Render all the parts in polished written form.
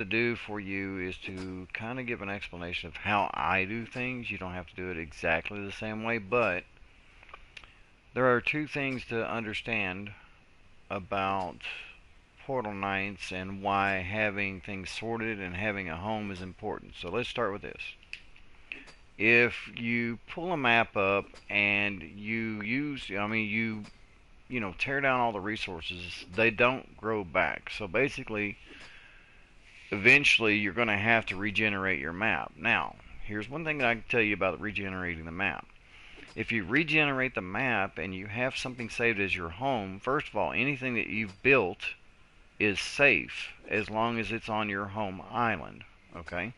to do for you is to kind of give an explanation of how I do things. You don't have to do it exactly the same way, but there are two things to understand about Portal Knights and why having things sorted and having a home is important. So let's start with this. If you pull a map up and you use, tear down all the resources, they don't grow back. So basically, eventually you're going to have to regenerate your map. Now, here's one thing that I can tell you about regenerating the map. If you regenerate the map and you have something saved as your home, first of all, anything that you've built is safe as long as it's on your home island. Okay?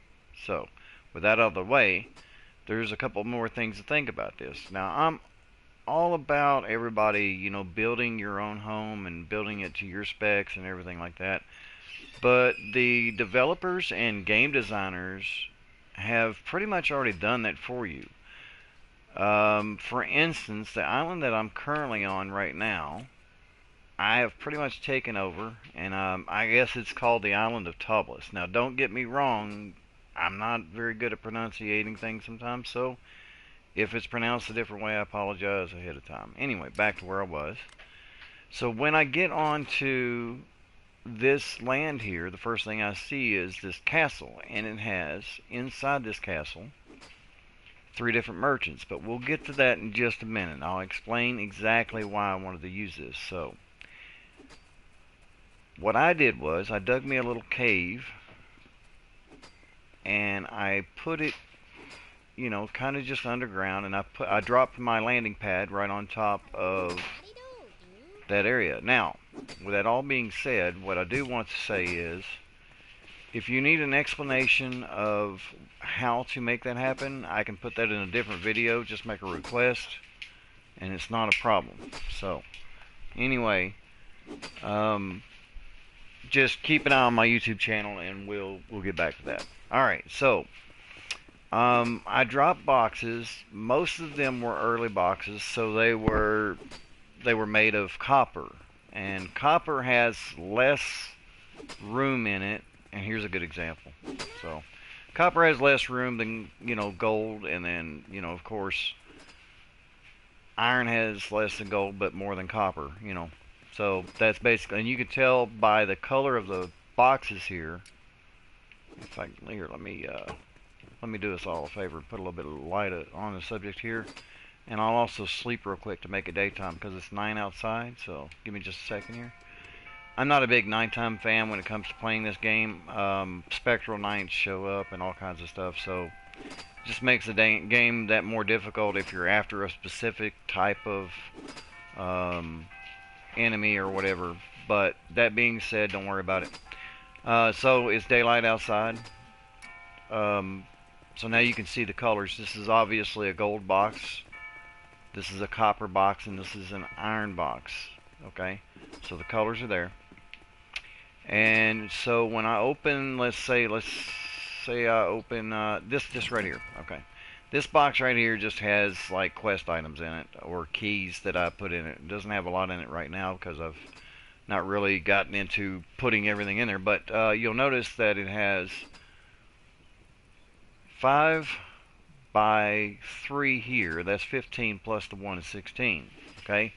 So, with that out of the way, there's a couple more things to think about this. Now, I'm all about everybody, building your own home and building it to your specs and everything like that. But the developers and game designers have pretty much already done that for you. For instance, the island that I'm currently on right now, I have pretty much taken over, and I guess it's called the island of Toblis. Now, don't get me wrong, I'm not very good at pronunciating things sometimes, so if it's pronounced a different way, I apologize ahead of time. Anyway, back to where I was. So when I get onto this land here, the first thing I see is this castle, and it has inside this castle three different merchants, but we'll get to that in just a minute. I'll explain exactly why I wanted to use this. So what I did was I dug me a little cave and I put it, kind of just underground, and I dropped my landing pad right on top of that area. Now, with that all being said, what I do want to say is, if you need an explanation of how to make that happen, I can put that in a different video. Just make a request, and it's not a problem. So, anyway, just keep an eye on my YouTube channel, and we'll get back to that. All right, so I dropped boxes. Most of them were early boxes, so they were made of copper, and copper has less room in it. And here's a good example. So, copper has less room than, gold, and then, of course, iron has less than gold, but more than copper. So, that's basically, and you can tell by the color of the boxes here. In fact, here, let me do us all a favor and put a little bit of light on the subject here. And I'll also sleep real quick to make it daytime because it's 9 outside, so give me just a second here. I'm not a big nighttime fan when it comes to playing this game. Spectral nights show up and all kinds of stuff, so it just makes the game that more difficult if you're after a specific type of enemy or whatever. But that being said, don't worry about it. So it's daylight outside. So now you can see the colors. This is obviously a gold box. This is a copper box, and this is an iron box. Okay, so the colors are there. And so when I open, let's say I open this right here. Okay, this box right here just has like quest items in it or keys that I put in it. It doesn't have a lot in it right now because I've not really gotten into putting everything in there. But you'll notice that it has 5 by 3 here. That's 15 plus the 1 is 16. Okay.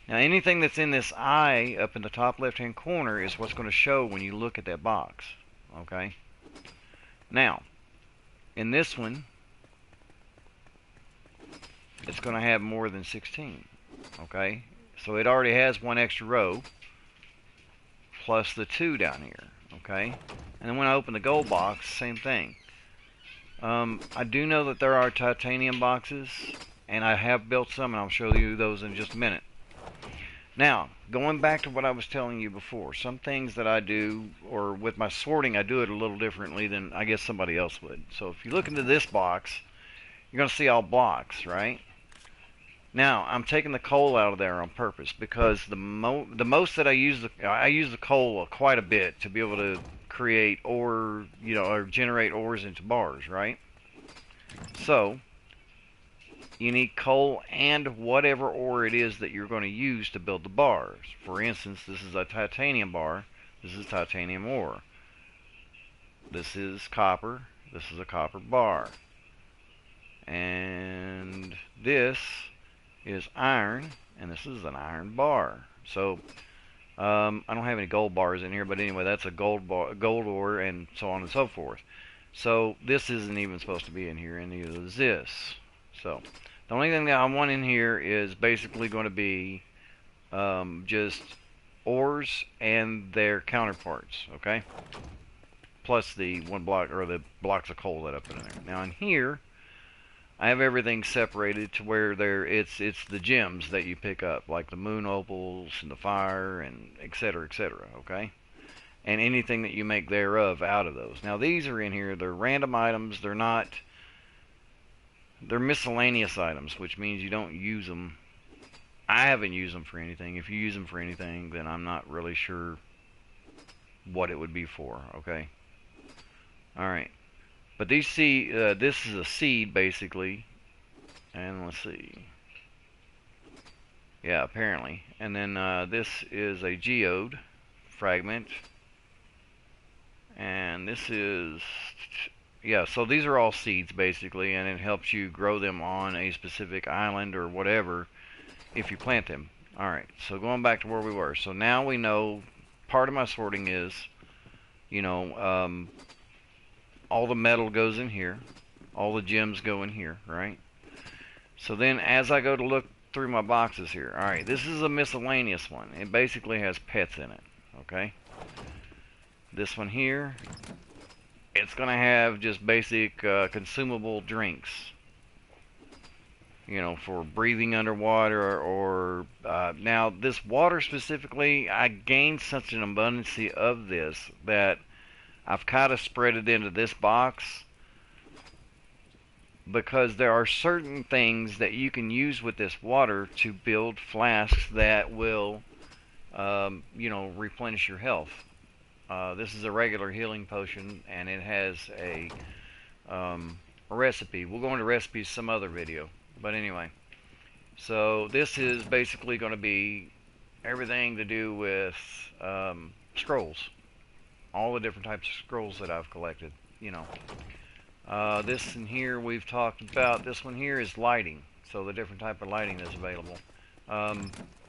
Now anything that's in this eye up in the top left hand corner is what's going to show when you look at that box. Okay. Now, in this one, it's going to have more than 16. Okay. So it already has one extra row plus the 2 down here. Okay. And then when I open the gold box, same thing. I do know that there are titanium boxes, and I have built some, and I'll show you those in just a minute. Now, going back to what I was telling you before, some things that I do, or with my sorting, I do it a little differently than I guess somebody else would. So if you look into this box, you're going to see all blocks, right? Now, I'm taking the coal out of there on purpose because the most that I use the coal quite a bit to be able to create ore, or generate ores into bars, right? So, you need coal and whatever ore it is that you're going to use to build the bars. For instance, this is a titanium bar. This is titanium ore. This is copper. This is a copper bar. And this is iron, and this is an iron bar. So I don't have any gold bars in here, but anyway, that's a gold bar, gold ore, and so on and so forth. So this isn't even supposed to be in here, and neither is this. So the only thing that I want in here is basically going to be just ores and their counterparts, okay? Plus the one block, or the blocks of coal that I put in there. Now in here, I have everything separated to where it's the gems that you pick up, like the moon opals and the fire and etc., etc., okay? And anything that you make thereof out of those. Now these are in here, they're random items, they're miscellaneous items, which means you don't use them. I haven't used them for anything. If you use them for anything, then I'm not really sure what it would be for, okay? Alright. But these this is a seed, basically. And let's see. Yeah, apparently. And then this is a geode fragment. And this is... yeah, so these are all seeds, basically. And it helps you grow them on a specific island or whatever if you plant them. Alright, so going back to where we were. So now we know part of my sorting is, you know, all the metal goes in here. All the gems go in here, right? So then as I go to look through my boxes here, alright, this is a miscellaneous one. It basically has pets in it, okay? This one here, it's going to have just basic consumable drinks. You know, for breathing underwater, or now this water specifically, I gained such an abundance of this that I've kind of spread it into this box, because there are certain things that you can use with this water to build flasks that will, you know, replenish your health. This is a regular healing potion, and it has a recipe. We'll go into recipes some other video. But anyway, so this is basically going to be everything to do with scrolls. All the different types of scrolls that I've collected, you know. This in here we've talked about. This one here is lighting. So the different type of lighting that's available.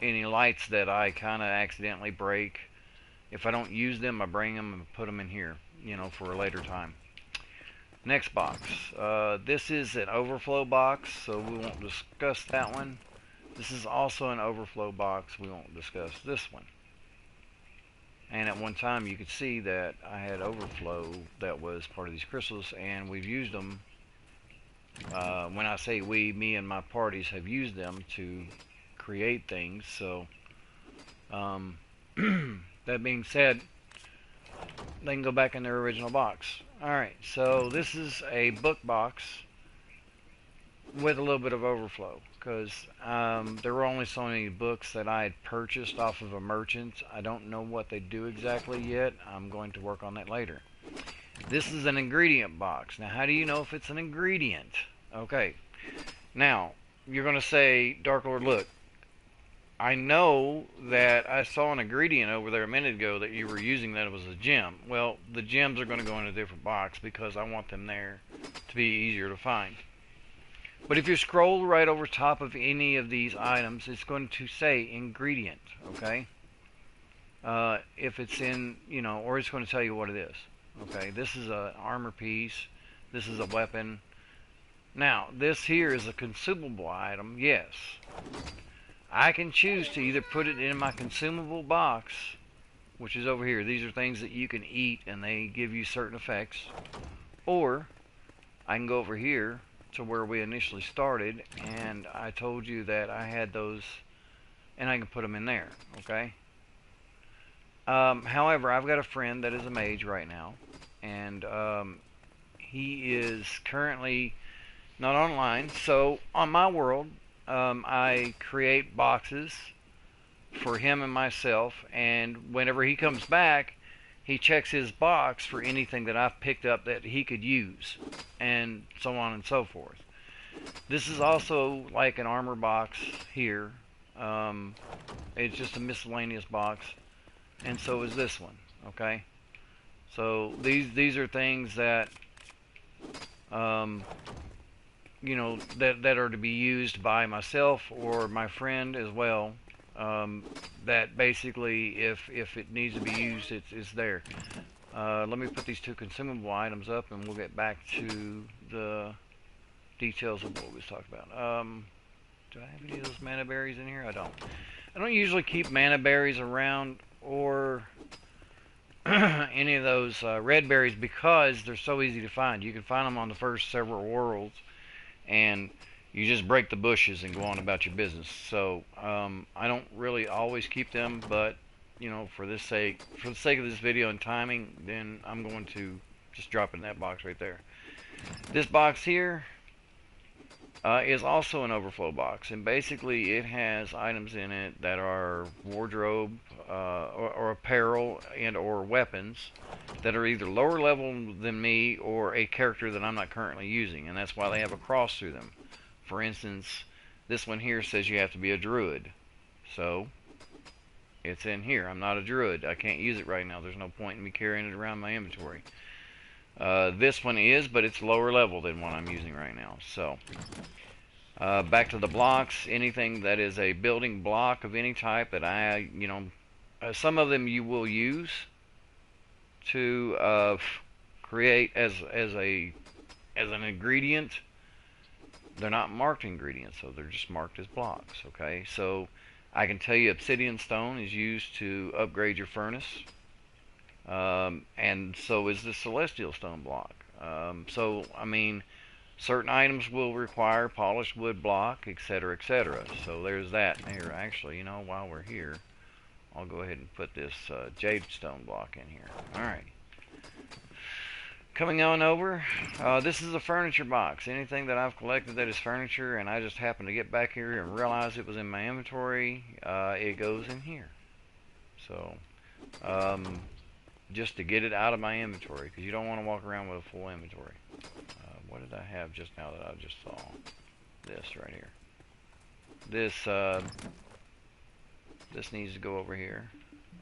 Any lights that I kind of accidentally break, if I don't use them, I bring them and put them in here, you know, for a later time. Next box. This is an overflow box, so we won't discuss that one. This is also an overflow box. We won't discuss this one. And at one time you could see that I had overflow that was part of these crystals, and we've used them. When I say we, me and my parties have used them to create things. So that being said, they can go back in their original box. Alright, so this is a book box with a little bit of overflow, because there were only so many books that I had purchased off of a merchant. I don't know what they do exactly yet. I'm going to work on that later. This is an ingredient box. Now, how do you know if it's an ingredient? Okay, now, you're going to say, Dark Lord, look, I know that I saw an ingredient over there a minute ago that you were using that it was a gem. Well, the gems are going to go in a different box because I want them there to be easier to find. But if you scroll right over top of any of these items, it's going to say ingredient, okay? If it's in, you know, or it's going to tell you what it is. Okay, this is an armor piece. This is a weapon. Now, this here is a consumable item, yes. I can choose to either put it in my consumable box, which is over here. These are things that you can eat and they give you certain effects. Or I can go over here to where we initially started, and I told you that I had those, and I can put them in there, okay? However, I've got a friend that is a mage right now, and he is currently not online. So on my world, I create boxes for him and myself, and whenever he comes back, he checks his box for anything that I've picked up that he could use, and so on and so forth. This is also like an armor box here. It's just a miscellaneous box, and so is this one, okay? So these are things that um, you know, that are to be used by myself or my friend as well. Um, that basically, if it needs to be used, it's there. Let me put these two consumable items up, and we'll get back to the details of what we was talking about. Do I have any of those mana berries in here? I don't. I don't usually keep mana berries around or any of those red berries because they're so easy to find. You can find them on the first several worlds, and you just break the bushes and go on about your business. So I don't really always keep them, but you know, for the sake of this video and timing, then I'm going to just drop it in that box right there. This box here is also an overflow box, and basically it has items in it that are wardrobe or apparel and or weapons that are either lower level than me or a character that I'm not currently using, and that's why they have a cross through them. For instance, this one here says you have to be a druid, so it's in here. I'm not a druid. I can't use it right now. There's no point in me carrying it around my inventory. This one is, but it's lower level than what I'm using right now. So back to the blocks. Anything that is a building block of any type that some of them you will use to create as an ingredient. They're not marked ingredients, so they're just marked as blocks. Okay, so I can tell you obsidian stone is used to upgrade your furnace, and so is the celestial stone block. So I mean, certain items will require polished wood block, etc., etc. So there's that. Here, actually, you know, while we're here, I'll go ahead and put this jade stone block in here. All right. Coming on over, this is a furniture box. Anything that I've collected that is furniture and I just happen to get back here and realize it was in my inventory, it goes in here. So, just to get it out of my inventory, because you don't want to walk around with a full inventory. What did I have just now that I just saw? This right here. This needs to go over here.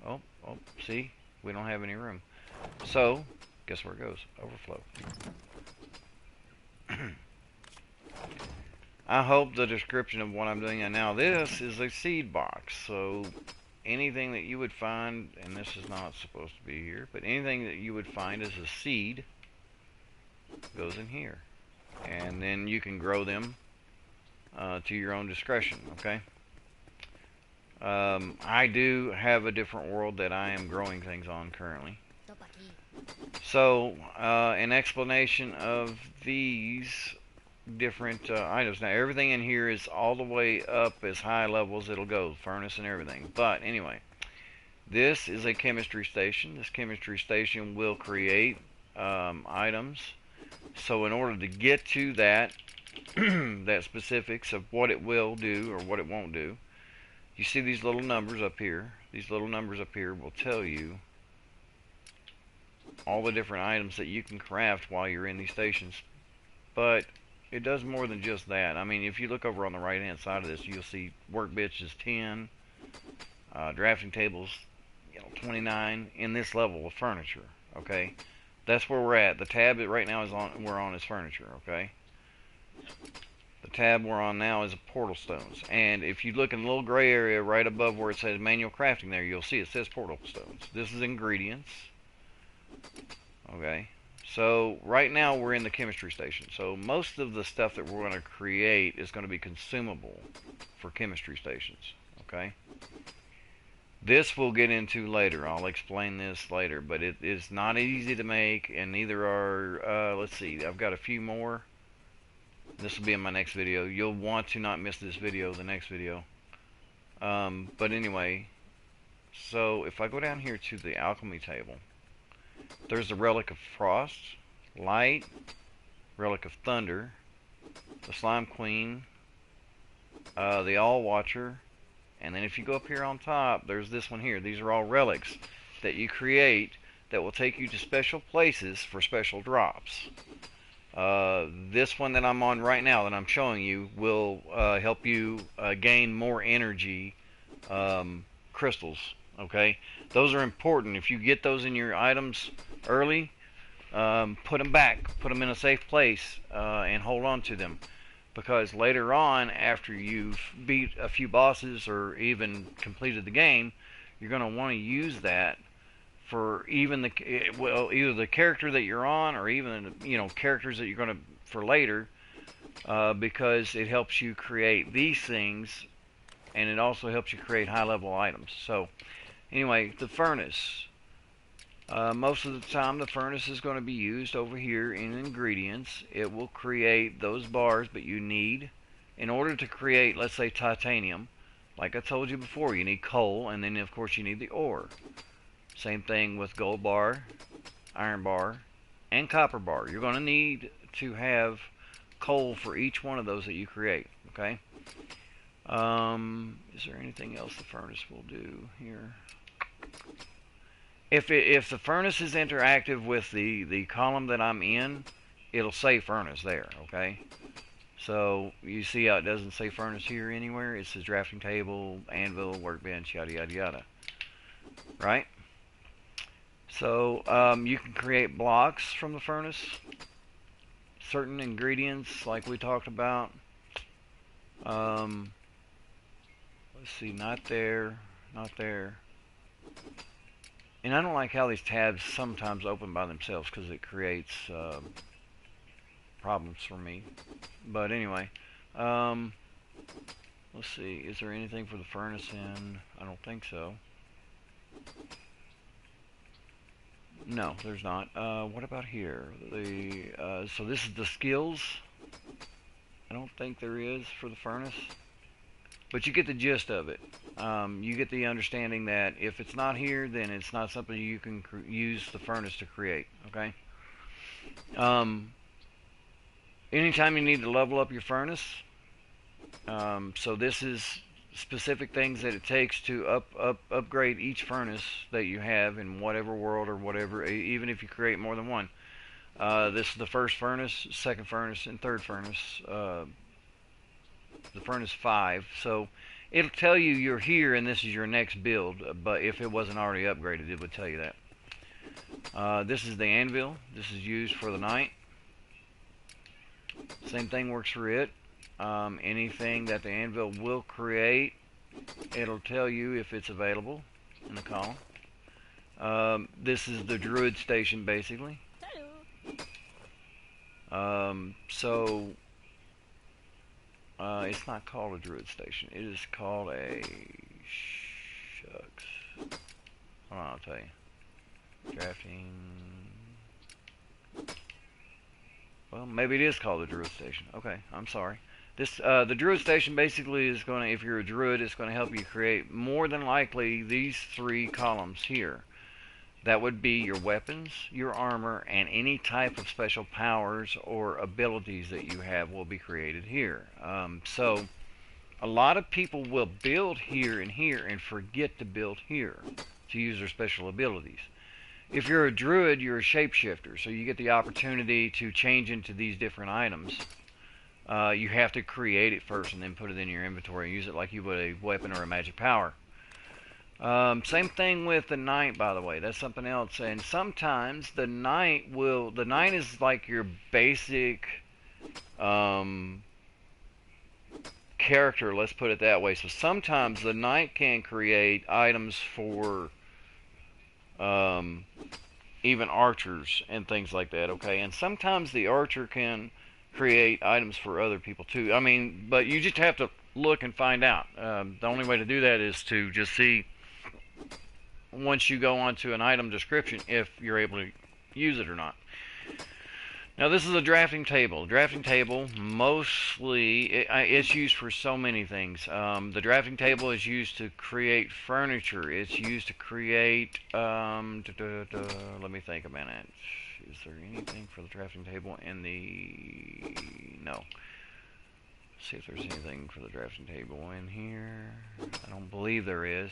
Oh, see? We don't have any room. So, guess where it goes? Overflow. I hope the description of what I'm doing, and now this is a seed box, so anything that you would find, and this is not supposed to be here, but anything that you would find as a seed goes in here, and then you can grow them to your own discretion. Okay. I do have a different world that I am growing things on currently. So, an explanation of these different items. Now, everything in here is all the way up as high level as it'll go, furnace and everything. But anyway, this is a chemistry station. This chemistry station will create items. So, in order to get to that, that specifics of what it will do or what it won't do, you see these little numbers up here. These little numbers up here will tell you all the different items that you can craft while you're in these stations. But it does more than just that. I mean, if you look over on the right hand side of this, you'll see workbench is 10, drafting tables, 29 in this level of furniture. Okay, that's where we're at. The tab that right now we're on is furniture. Okay, the tab we're on now is portal stones. And if you look in the little gray area right above where it says manual crafting there, you'll see it says portal stones. This is ingredients. Okay, so right now we're in the chemistry station. So most of the stuff that we're going to create is going to be consumable for chemistry stations. Okay, this we'll get into later. I'll explain this later, but it is not easy to make, and neither are, let's see, I've got a few more. This will be in my next video. You'll want to not miss this video, the next video. But anyway, so if I go down here to the alchemy table, there's the relic of frost, light, relic of thunder, the slime queen, the all watcher, and then if you go up here on top, there's this one here. These are all relics that you create that will take you to special places for special drops. This one that I'm on right now that I'm showing you will help you gain more energy crystals. Okay, those are important. If you get those in your items, early, put them back, put them in a safe place, and hold on to them. Because later on, after you've beat a few bosses or even completed the game, you're going to want to use that for even the either the character that you're on or even characters that you're going to for later, because it helps you create these things, and it also helps you create high level items. So anyway, the furnace. Most of the time, the furnace is going to be used over here in ingredients. It will create those bars, but you need, in order to create, let's say, titanium, like I told you before, you need coal, and then of course you need the ore. Same thing with gold bar, iron bar, and copper bar. You're going to need to have coal for each one of those that you create, okay? Is there anything else the furnace will do here? If the furnace is interactive with the column that I'm in, it'll say furnace there, okay? So you see how it doesn't say furnace here anywhere? It says drafting table, anvil, workbench, yada yada yada. Right? So you can create blocks from the furnace. Certain ingredients like we talked about. Let's see, not there, not there. And I don't like how these tabs sometimes open by themselves because it creates problems for me. But anyway, let's see. Is there anything for the furnace in? I don't think so. No, there's not. What about here? So this is the skills. I don't think there is for the furnace. But you get the gist of it. You get the understanding that if it's not here, then it's not something you can use the furnace to create. Okay. Anytime you need to level up your furnace, so this is specific things that it takes to upgrade each furnace that you have in whatever world or whatever, even if you create more than one. This is the first furnace, second furnace, and third furnace. The furnace 5, so it'll tell you you're here and this is your next build, but if it wasn't already upgraded, it would tell you that. This is the anvil. This is used for the night. Same thing works for it. Anything that the anvil will create, it'll tell you if it's available in the column. This is the druid station, basically. So it's not called a druid station. It is called a shucks. Hold on, I'll tell you. Drafting. Well, maybe it is called the druid station. Okay, I'm sorry. This the druid station basically is going to, if you're a druid, it's going to help you create more than likely these 3 columns here. That would be your weapons, your armor, and any type of special powers or abilities that you have will be created here. So a lot of people will build here and forget to build here to use their special abilities. If you're a druid, you're a shapeshifter, so you get the opportunity to change into these different items. You have to create it first and then put it in your inventory and use it like you would a weapon or a magic power. Same thing with the knight, by the way. That's something else. And sometimes the knight is like your basic character, let's put it that way. So sometimes the knight can create items for even archers and things like that, okay? And sometimes the archer can create items for other people too. I mean, but you just have to look and find out. The only way to do that is to just see once you go onto an item description if you're able to use it or not. Now this is a drafting table. Drafting table mostly it's used for so many things. The drafting table is used to create furniture. It's used to create let me think a minute. Is there anything for the drafting table in the no? Let's see if there's anything for the drafting table in here. I don't believe there is.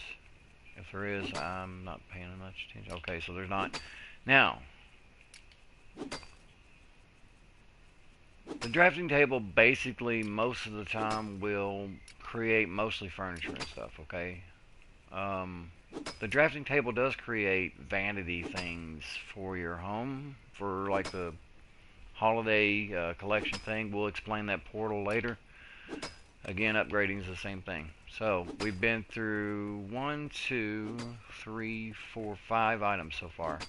If there is, I'm not paying much attention. Okay, so there's not. Now, the drafting table basically most of the time will create mostly furniture and stuff, okay? the drafting table does create vanity things for your home, for like the holiday collection thing. We'll explain that portal later. Again, upgrading is the same thing. So we've been through 1, 2, 3, 4, 5 items so far.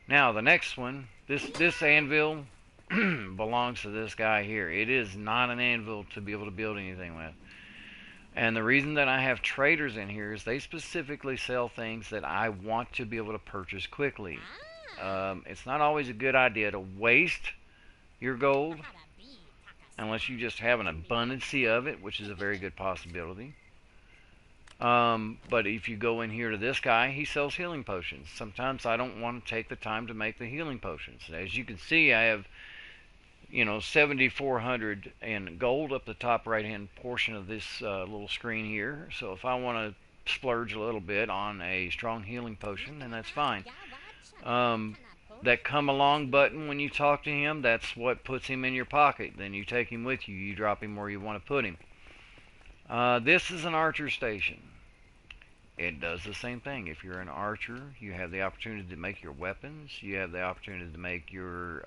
Now the next one, this anvil belongs to this guy here. It is not an anvil to be able to build anything with. And the reason that I have traders in here is they specifically sell things that I want to be able to purchase quickly. It's not always a good idea to waste your gold unless you just have an abundance of it, which is a very good possibility. But if you go in here to this guy, he sells healing potions. Sometimes I don't want to take the time to make the healing potions. As you can see, I have 7,400 in gold up the top right hand portion of this little screen here. So if I want to splurge a little bit on a strong healing potion, then that's fine. That come along button when you talk to him, that's what puts him in your pocket. Then you take him with you. You drop him where you want to put him. This is an archer station. It does the same thing. If you're an archer, you have the opportunity to make your weapons. You have the opportunity to make your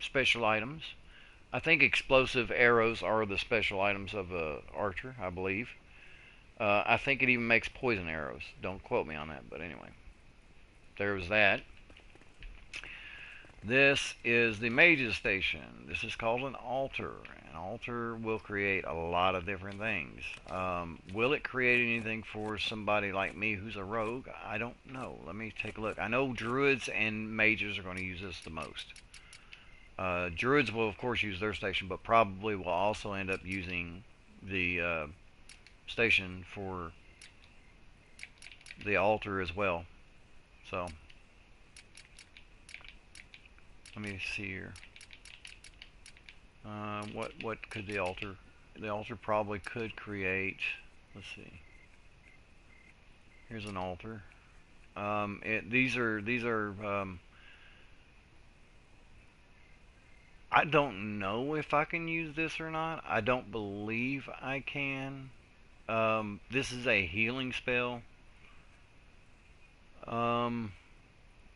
special items. I think explosive arrows are the special items of a archer, I believe. I think it even makes poison arrows. Don't quote me on that, but anyway. There's that. This is the mage's station. This is called an altar. An altar will create a lot of different things. Will it create anything for somebody like me who's a rogue? I don't know. Let me take a look. I know druids and mages are going to use this the most. Druids will of course use their station, but probably will also end up using the station for the altar as well. So let me see here. What could the altar? The altar probably could create. Let's see. Here's an altar. These are. I don't know if I can use this or not. I don't believe I can. This is a healing spell.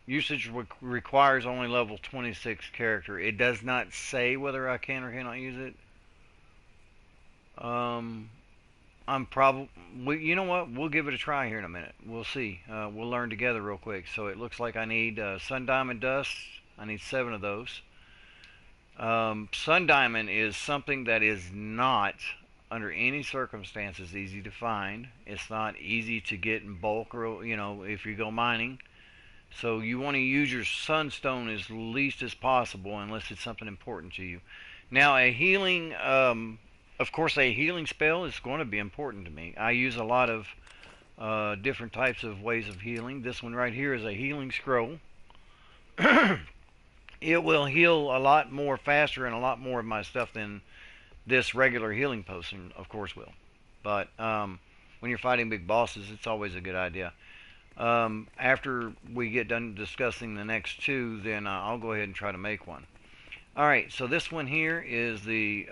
Usage requires only level 26 character. It does not say whether I can or cannot use it. I'm probably, you know what? We'll give it a try here in a minute. We'll see. We'll learn together real quick. So it looks like I need sun diamond dust. I need 7 of those. Sun diamond is something that is not, under any circumstances, easy to find. It's not easy to get in bulk, or if you go mining. So you want to use your sunstone as least as possible, unless it's something important to you. Now, a healing, of course, a healing spell is going to be important to me. I use a lot of different types of ways of healing. This one right here is a healing scroll. It will heal a lot more faster and a lot more of my stuff than this regular healing potion, of course, will. But when you're fighting big bosses, it's always a good idea. After we get done discussing the next 2, then I'll go ahead and try to make one. Alright, so this one here is the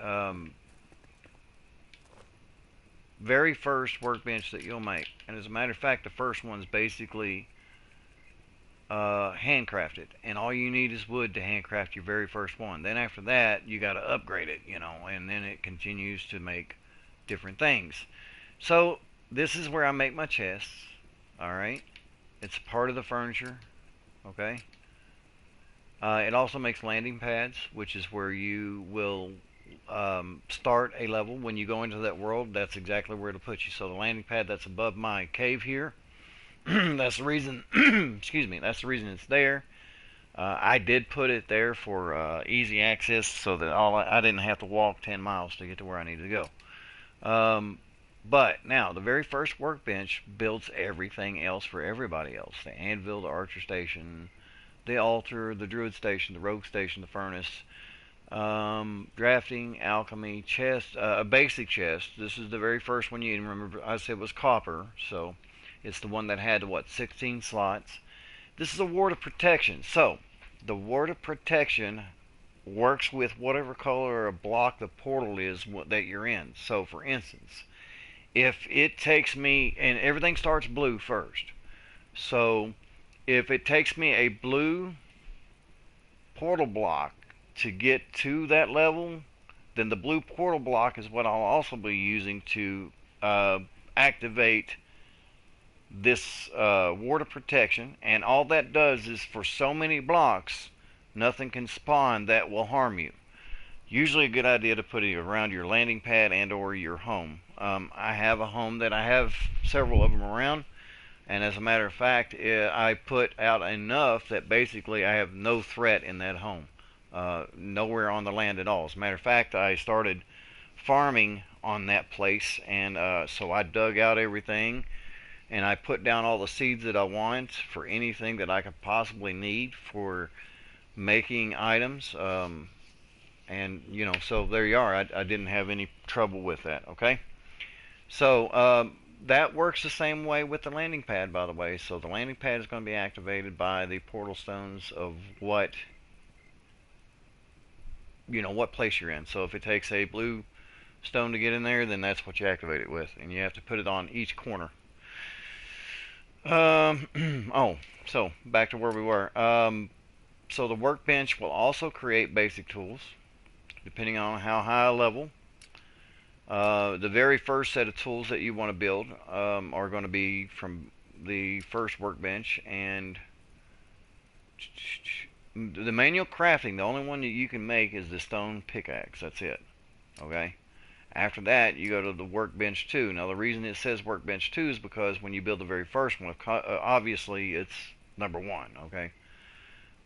very first workbench that you'll make. And as a matter of fact, the first one's basically handcrafted. And all you need is wood to handcraft your very first one. Then after that, you got to upgrade it, and then it continues to make different things. So this is where I make my chests. Alright. It's part of the furniture. Okay. It also makes landing pads, which is where you will start a level. When you go into that world, that's exactly where it'll put you. So the landing pad that's above my cave here, that's the reason, excuse me, that's the reason it's there. I did put it there for easy access, so that I didn't have to walk 10 miles to get to where I needed to go. But now, the very first workbench builds everything else for everybody else. The anvil, the archer station, the altar, the druid station, the rogue station, the furnace, drafting, alchemy, chest, a basic chest. This is the very first one. You remember I said it was copper, so it's the one that had, 16 slots. This is a ward of protection. So, the ward of protection works with whatever color or block the portal is that you're in. So, for instance, if it takes me, and everything starts blue first, so if it takes me a blue portal block to get to that level, then the blue portal block is what I'll also be using to uh, activate this water protection. And all that does is for so many blocks, nothing can spawn that will harm you. Usually a good idea to put it around your landing pad and or your home. I have a home that I have several of them around, and as a matter of fact, I put out enough that basically I have no threat in that home. Nowhere on the land at all. As a matter of fact, I started farming on that place, and so I dug out everything, and I put down all the seeds that I want for anything that I could possibly need for making items. And so there you are. I didn't have any trouble with that. Okay, so that works the same way with the landing pad, by the way. So the landing pad is going to be activated by the portal stones of what what place you're in. So if it takes a blue stone to get in there, then that's what you activate it with, and you have to put it on each corner. Oh, so back to where we were. So the workbench will also create basic tools, depending on how high a level. The very first set of tools that you want to build are going to be from the first workbench, and the manual crafting, the only one that you can make is the stone pickaxe. That's it. Okay? After that, you go to the workbench 2. Now, the reason it says workbench 2 is because when you build the very first one, obviously it's number 1. Okay?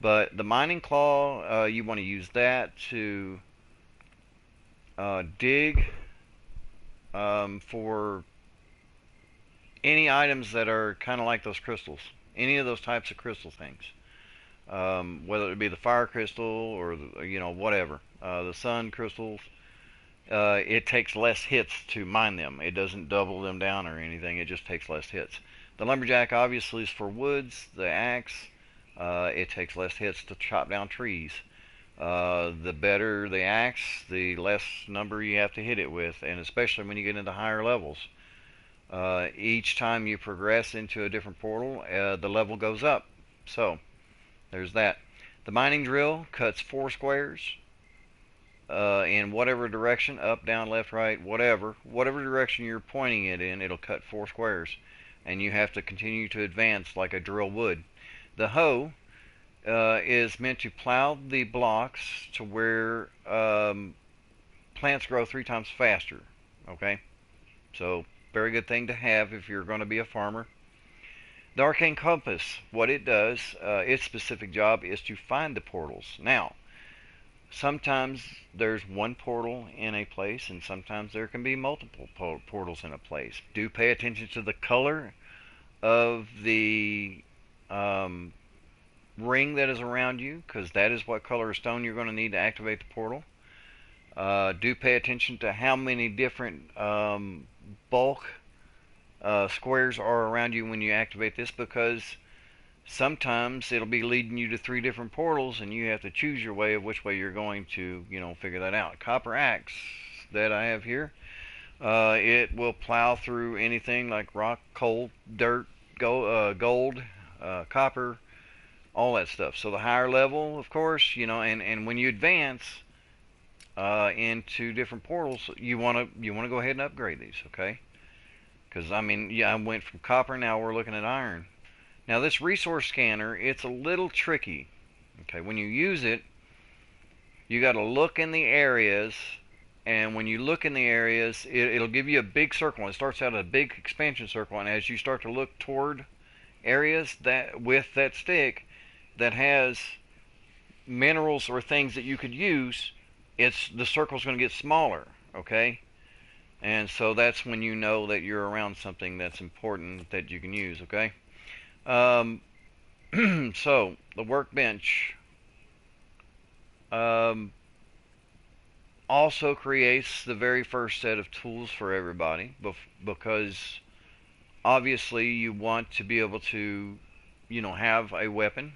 But the mining claw, you want to use that to dig for any items that are kind of like those crystals. Any of those types of crystal things. Whether it be the fire crystal or whatever, the sun crystals, it takes less hits to mine them. It doesn't double them down or anything. It just takes less hits. The lumberjack obviously is for woods. The axe, it takes less hits to chop down trees. The better the axe, the less number you have to hit it with, and especially when you get into higher levels. Each time you progress into a different portal, the level goes up. So there's that. The mining drill cuts 4 squares in whatever direction, up, down, left, right, whatever direction you're pointing it in, it'll cut 4 squares, and you have to continue to advance like a drill would. The hoe is meant to plow the blocks to where plants grow 3 times faster. Okay, so very good thing to have if you're going to be a farmer. The arcane compass, what it does, its specific job is to find the portals. Now, sometimes there's one portal in a place, and sometimes there can be multiple portals in a place. Do pay attention to the color of the ring that is around you, because that is what color of stone you're going to need to activate the portal. Do pay attention to how many different bulk squares are around you when you activate this, because sometimes it'll be leading you to 3 different portals, and you have to choose your way of which way you're going to, figure that out. Copper axe that I have here, it will plow through anything like rock, coal, dirt, gold, copper, all that stuff. So the higher level, of course, and when you advance into different portals, you want to go ahead and upgrade these, okay? Because I went from copper, now we're looking at iron. Now this resource scanner, it's a little tricky. Okay, when you use it, you got to look in the areas, and when you look in the areas, it'll give you a big circle. It starts out a big expansion circle, and as you start to look toward areas that with that stick that has minerals or things that you could use, the circle's going to get smaller. Okay. And so that's when you know that you're around something that's important that you can use, okay? So, the workbench also creates the very first set of tools for everybody, because obviously you want to be able to, have a weapon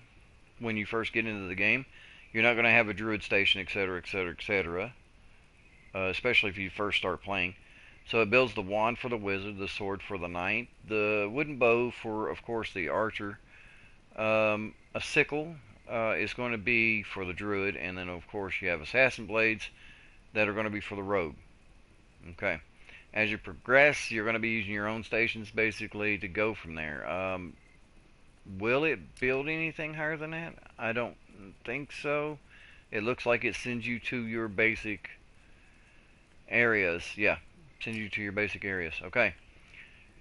when you first get into the game. You're not going to have a druid station, etc., etc., etc., especially if you first start playing. So it builds the wand for the wizard, the sword for the knight, the wooden bow for, of course, the archer. A sickle is going to be for the druid, and then of course you have assassin blades that are going to be for the rogue. Okay. As you progress, you're going to be using your own stations basically to go from there. Will it build anything higher than that? I don't think so. It looks like it sends you to your basic areas. Yeah, sends you to your basic areas. Okay.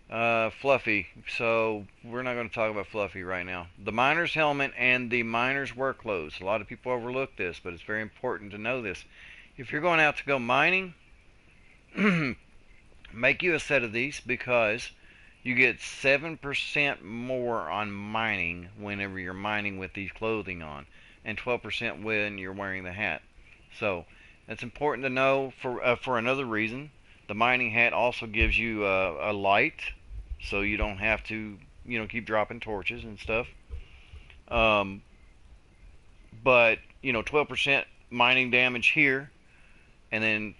Fluffy. So we're not going to talk about Fluffy right now. The miner's helmet and the miner's work clothes. A lot of people overlook this, but it's very important to know this. If you're going out to go mining, make you a set of these because you get 7% more on mining whenever you're mining with these clothing on, and 12% when you're wearing the hat. So that's important to know. For another reason, the mining hat also gives you a light, so you don't have to keep dropping torches and stuff. But 12% mining damage here, and then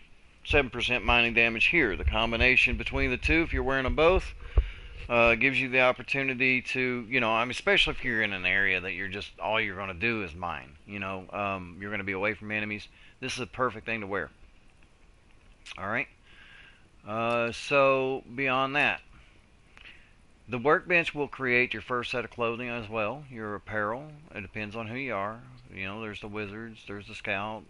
7% mining damage here. The combination between the two, if you're wearing them both, gives you the opportunity to, especially if you're in an area that all you're going to do is mine. You're going to be away from enemies. This is a perfect thing to wear. All right. So beyond that, the workbench will create your first set of clothing as well. Your apparel. It depends on who you are. There's the wizards. There's the scouts.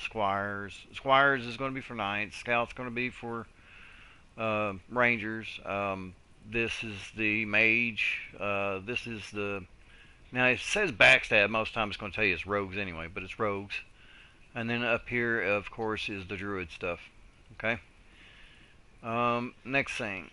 Squires. Squires is going to be for knights. Scouts going to be for rangers. This is the mage. This is the. Now it says backstab. Most times it's going to tell you it's rogues anyway, but it's rogues. And then up here, of course, is the druid stuff. Okay. Next thing.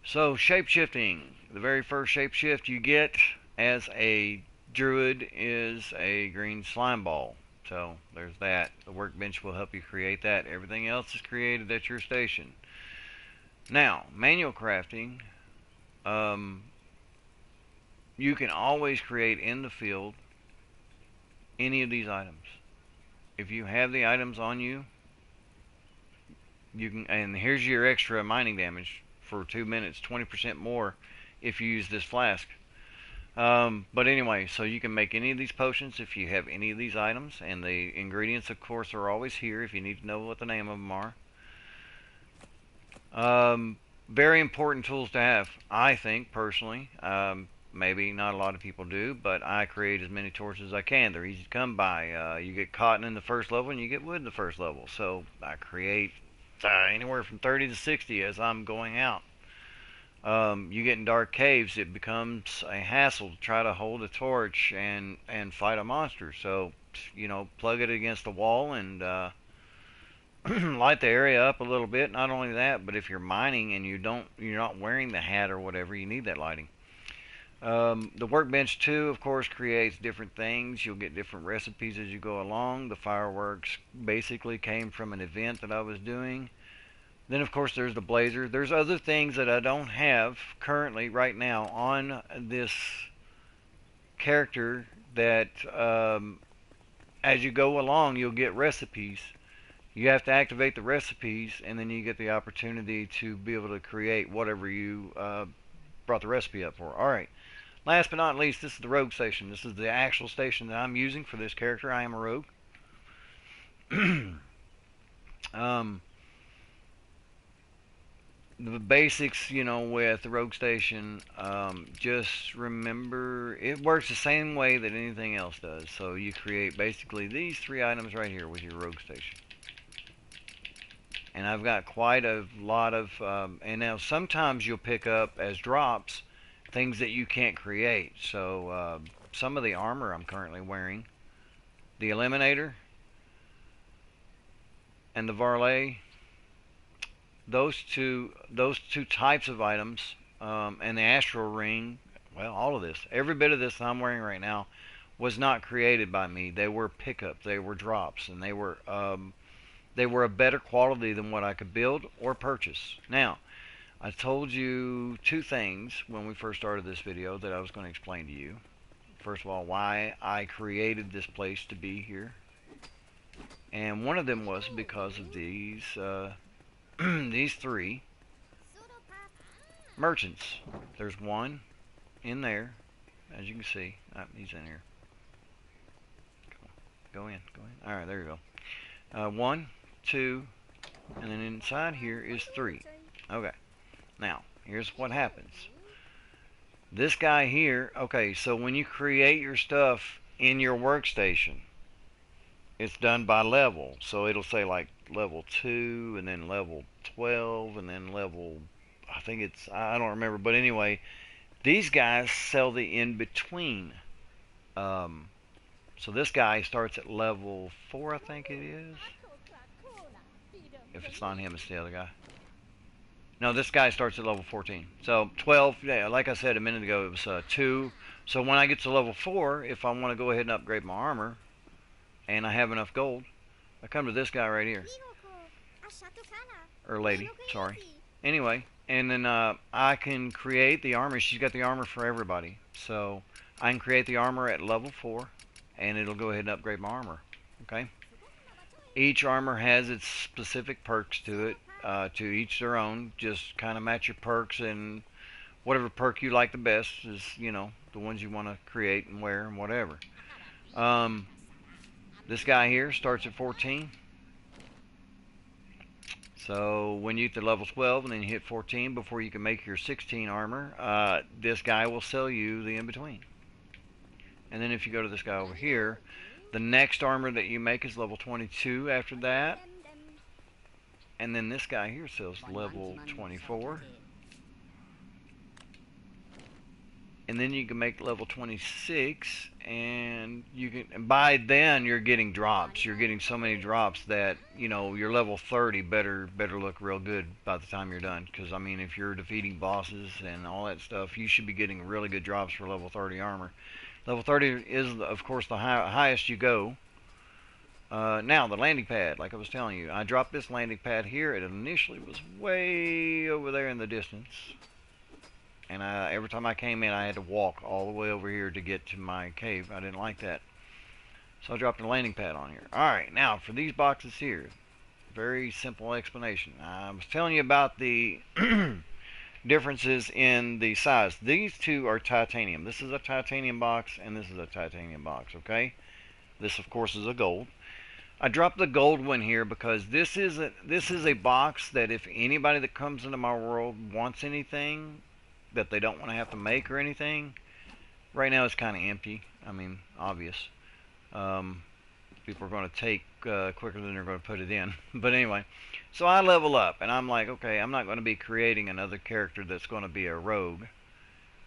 So shapeshifting. The very first shapeshift you get as a druid is a green slime ball. So there's that. The workbench will help you create that. Everything else is created at your station. Now, manual crafting. You can always create in the field any of these items. If you have the items on you, you can. And here's your extra mining damage for 2 minutes, 20% more if you use this flask. But anyway, so you can make any of these potions if you have any of these items, and the ingredients, of course, are always here if you need to know what the name of them are. Very important tools to have, I think, personally. Maybe not a lot of people do, but I create as many torches as I can. They're easy to come by. You get cotton in the first level, and you get wood in the first level. So I create anywhere from 30 to 60 as I'm going out. You get in dark caves, it becomes a hassle to try to hold a torch and fight a monster. So, plug it against the wall and light the area up a little bit. Not only that, but if you're mining and you're not wearing the hat or whatever, you need that lighting. The workbench too, of course, creates different things. You'll get different recipes as you go along. The fireworks basically came from an event that I was doing. Then, of course, there's the blazer. There's other things that I don't have currently right now on this character that as you go along, you'll get recipes. You have to activate the recipes, and then you get the opportunity to be able to create whatever you brought the recipe up for. All right. Last but not least, this is the rogue station. This is the actual station that I'm using for this character. I am a rogue. The basics, with the rogue station, just remember it works the same way that anything else does. So you create basically these 3 items right here with your rogue station. And I've got quite a lot of, and now sometimes you'll pick up as drops things that you can't create. So some of the armor I'm currently wearing, the Eliminator and the Varlet, those two types of items, and the Astral Ring, well, all of this, every bit of this I'm wearing right now was not created by me. They were pickups, they were drops, and they were a better quality than what I could build or purchase. Now, I told you 2 things when we first started this video that I was going to explain to you. First of all, why I created this place to be here. And one of them was because of these these three merchants. There's one in there, as you can see. He's in here. Go in, go in. All right, there you go. One, two, and then inside here is three. Okay. Now, here's what happens. This guy here, okay, so when you create your stuff in your workstation, it's done by level. So it'll say like level 2 and then level 12 and then level, I think it's, I don't remember, but anyway, these guys sell the in between. So this guy starts at level 4, I think it is. If it's not him, it's the other guy. No, this guy starts at level 14. So 12, yeah, like I said a minute ago, it was 2. So when I get to level 4, if I want to go ahead and upgrade my armor, and I have enough gold, I come to this guy right here. Or lady, sorry. Anyway, and then I can create the armor. She's got the armor for everybody. So I can create the armor at level 4, and it'll go ahead and upgrade my armor. Okay? Each armor has its specific perks to it. To each their own. Just kind of match your perks, and whatever perk you like the best is, you know, the ones you want to create and wear and whatever. This guy here starts at 14. So when you get to level 12 and then you hit 14 before you can make your 16 armor, this guy will sell you the in-between. And then if you go to this guy over here, the next armor that you make is level 22 after that. And then this guy here sells level 24. And then you can make level 26, and you can. And by then you're getting drops. You're getting so many drops that, you know, your level 30 better look real good by the time you're done. Because I mean, if you're defeating bosses and all that stuff, you should be getting really good drops for level 30 armor. Level 30 is, of course, the highest you go. Now, the landing pad, like I was telling you, I dropped this landing pad here. It initially was way over there in the distance. And every time I came in, I had to walk all the way over here to get to my cave. I didn't like that. So I dropped a landing pad on here. Alright, now for these boxes here, very simple explanation. I was telling you about the differences in the size. These two are titanium. This is a titanium box, and this is a titanium box, okay? This, of course, is a gold. I dropped the gold one here because this is a box that if anybody that comes into my world wants anything that they don't want to have to make or anything, right now it's kind of empty. I mean, obvious. People are going to take quicker than they're going to put it in. But anyway, so I level up, and I'm like, okay, I'm not going to be creating another character that's going to be a rogue,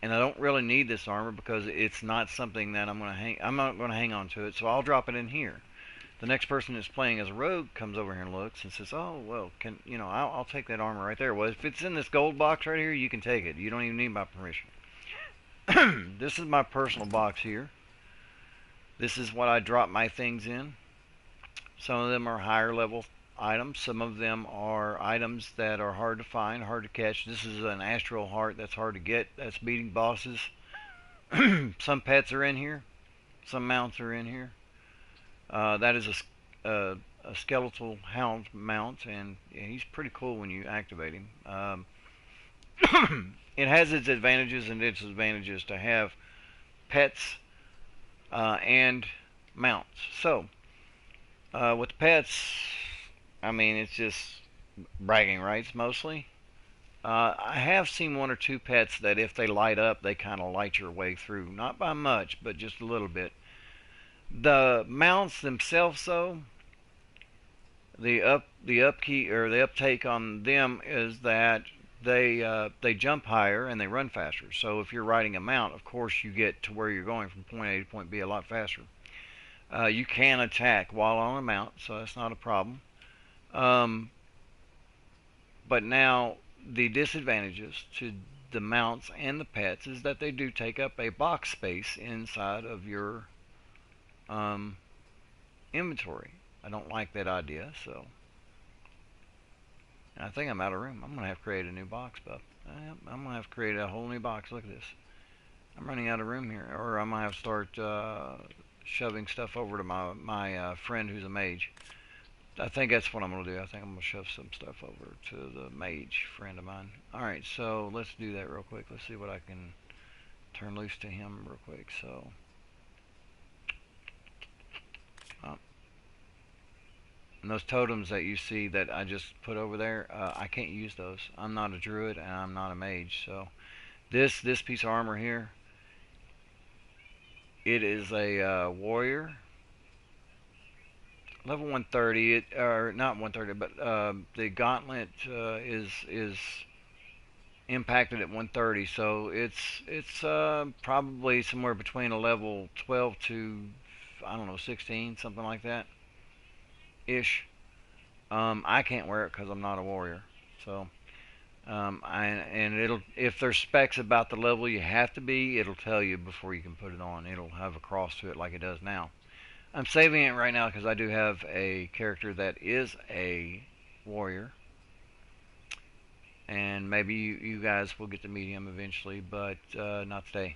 and I don't really need this armor because it's not something that I'm not going to hang on to it. So I'll drop it in here. The next person that's playing as a rogue comes over here and looks and says, "Oh, well, I'll take that armor right there." Well, if it's in this gold box right here, you can take it. You don't even need my permission. This is my personal box here. This is what I drop my things in. Some of them are higher level items. Some of them are items that are hard to find, hard to catch. This is an astral heart that's hard to get. That's beating bosses. Some pets are in here. Some mounts are in here. That is a skeletal hound mount, and he's pretty cool when you activate him. It has its advantages and disadvantages to have pets and mounts. So, with the pets, I mean, it's just bragging rights mostly. I have seen one or two pets that if they light up, they kind of light your way through. Not by much, but just a little bit. The mounts themselves, though, the upkeep or the uptake on them is that they jump higher and they run faster. So if you're riding a mount, of course you get to where you're going from point A to point B a lot faster. You can attack while on a mount, so that's not a problem. But now the disadvantages to the mounts and the pets is that they do take up a box space inside of your inventory. I don't like that idea, so I think I'm out of room. I'm going to have to create a new box, bub. I'm going to have to create a whole new box. Look at this. I'm running out of room here, or I'm going to have to start shoving stuff over to my friend who's a mage. I think that's what I'm going to do. I think I'm going to shove some stuff over to the mage friend of mine. Alright, so let's do that real quick. Let's see what I can turn loose to him real quick. So, and those totems that you see that I just put over there, I can't use those. I'm not a druid and I'm not a mage. So this piece of armor here, it is a warrior, level 130. Or not 130, but the gauntlet is impacted at 130. So it's probably somewhere between a level 12 to, I don't know, 16, something like that ish. I can't wear it because I'm not a warrior. So, and it'll, if there's specs about the level you have to be, it'll tell you before you can put it on. It'll have a cross to it like it does now. I'm saving it right now because I do have a character that is a warrior, and maybe you guys will get to meet him eventually, but not today.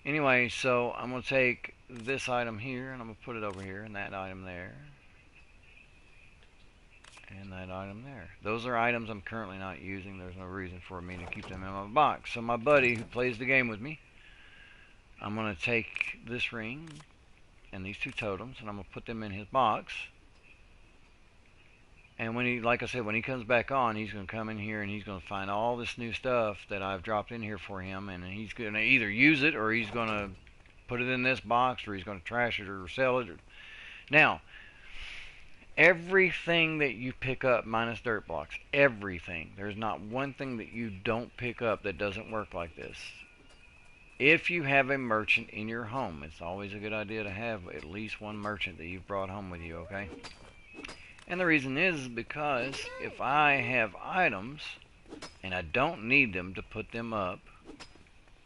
Anyway, so I'm going to take this item here and I'm going to put it over here, and that item there, and that item there. Those are items I'm currently not using. There's no reason for me to keep them in my box. So my buddy who plays the game with me, I'm going to take this ring and these two totems and I'm going to put them in his box. And when he, like I said, when he comes back on, he's going to come in here and he's going to find all this new stuff that I've dropped in here for him, and he's going to either use it or he's going to put it in this box, or he's going to trash it or sell it. Now, everything that you pick up, minus dirt blocks, everything. There's not one thing that you don't pick up that doesn't work like this. If you have a merchant in your home, it's always a good idea to have at least one merchant that you've brought home with you, okay? And the reason is because if I have items and I don't need them to put them up,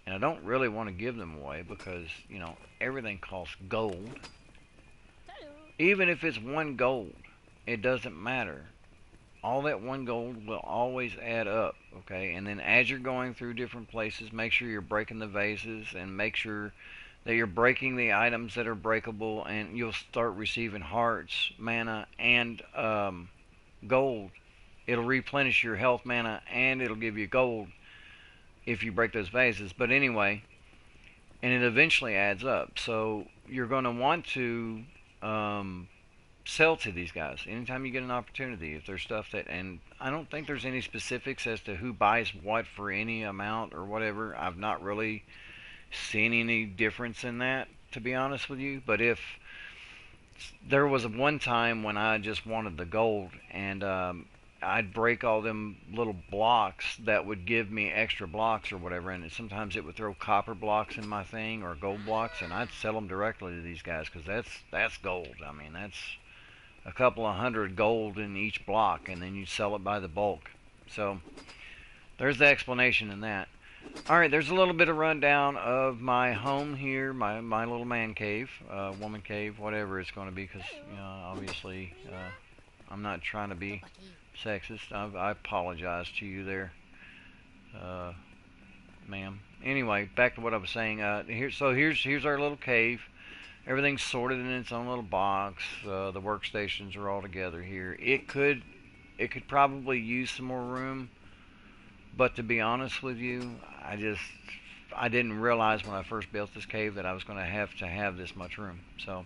and I don't really want to give them away because, you know, everything costs gold. Even if it's 1 gold, it doesn't matter. All that 1 gold will always add up, okay? And then as you're going through different places, make sure you're breaking the vases and make sure that you're breaking the items that are breakable, and you'll start receiving hearts, mana, and gold. It'll replenish your health, mana, and it'll give you gold if you break those vases. But anyway, and it eventually adds up. So you're going to want to sell to these guys anytime you get an opportunity. If there's stuff that, and I don't think there's any specifics as to who buys what for any amount or whatever. I've not really seen any difference in that, to be honest with you. But if there was one time when I just wanted the gold, and I'd break all them little blocks that would give me extra blocks or whatever, and sometimes it would throw copper blocks in my thing or gold blocks, and I'd sell them directly to these guys because that's gold. I mean, that's a couple of hundred gold in each block, and then you sell it by the bulk. So there's the explanation in that. Alright, there's a little bit of rundown of my home here, my little man cave, woman cave, whatever it's going to be, because, you know, obviously, I'm not trying to be sexist. I apologize to you there, ma'am. Anyway, back to what I was saying. Here's our little cave. Everything's sorted in its own little box. The workstations are all together here. It could probably use some more room. But to be honest with you, I didn't realize when I first built this cave that I was going to have this much room. So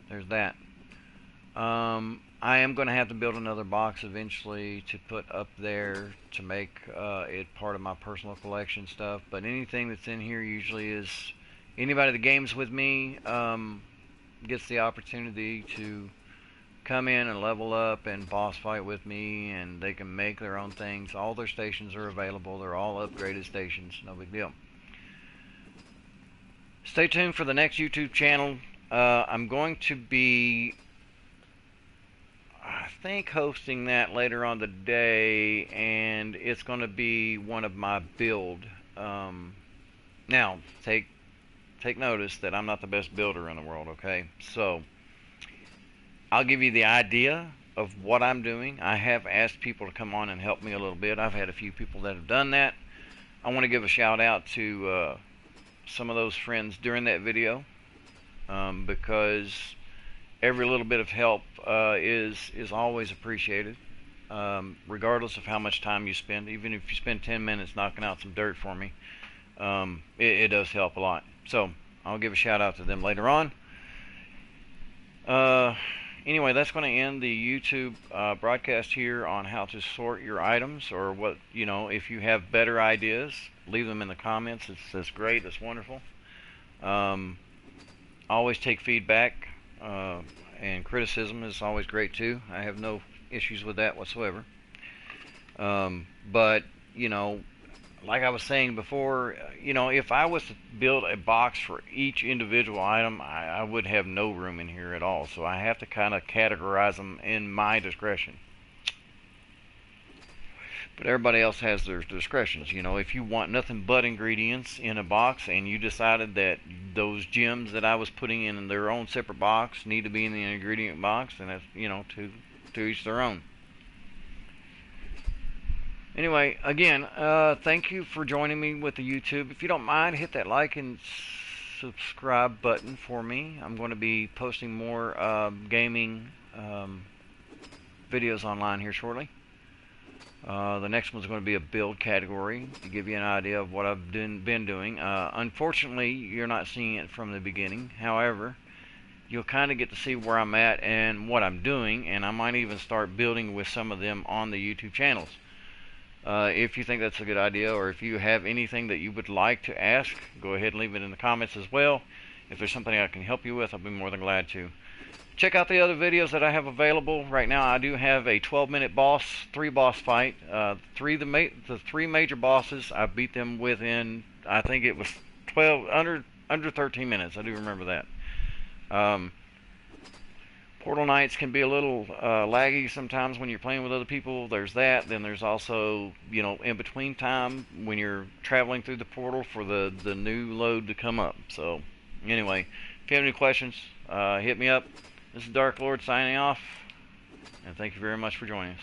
there's that. I am going to have to build another box eventually to put up there to make it part of my personal collection stuff. But anything that's in here usually is, anybody that games with me gets the opportunity to come in and level up and boss fight with me, and they can make their own things. All their stations are available. They're all upgraded stations. No big deal. Stay tuned for the next YouTube channel. I'm going to be, I think, hosting that later on today, and it's going to be one of my build. Now, take notice that I'm not the best builder in the world, okay? So I'll give you the idea of what I'm doing. I have asked people to come on and help me a little bit. I've had a few people that have done that. I want to give a shout out to some of those friends during that video because every little bit of help is always appreciated, regardless of how much time you spend. Even if you spend 10 minutes knocking out some dirt for me, it does help a lot. So I'll give a shout out to them later on. Anyway, that's going to end the YouTube broadcast here on how to sort your items, or what, if you have better ideas, leave them in the comments. That's great. That's wonderful. Always take feedback, and criticism is always great too. I have no issues with that whatsoever. But, like I was saying before, if I was to build a box for each individual item, I would have no room in here at all. So I have to kind of categorize them in my discretion. But everybody else has their discretions. If you want nothing but ingredients in a box, and you decided that those gems that I was putting in their own separate box need to be in the ingredient box, then that's, to each their own. Anyway, again, thank you for joining me with the YouTube. If you don't mind, hit that like and subscribe button for me. I'm going to be posting more gaming videos online here shortly. The next one's going to be a build category to give you an idea of what I've been doing. Unfortunately, you're not seeing it from the beginning. However, you'll kind of get to see where I'm at and what I'm doing, and I might even start building with some of them on the YouTube channels. If you think that's a good idea, or if you have anything that you would like to ask, go ahead and leave it in the comments as well. If there's something I can help you with, I'll be more than glad to. Check out the other videos that I have available. Right now I do have a 12-minute three boss fight. The three major bosses, I beat them within, I think it was under 13 minutes. I do remember that. Portal nights can be a little laggy sometimes when you're playing with other people. There's that. Then there's also, in between time when you're traveling through the portal for the new load to come up. So, anyway, if you have any questions, hit me up. This is Dark Lord signing off, and thank you very much for joining us.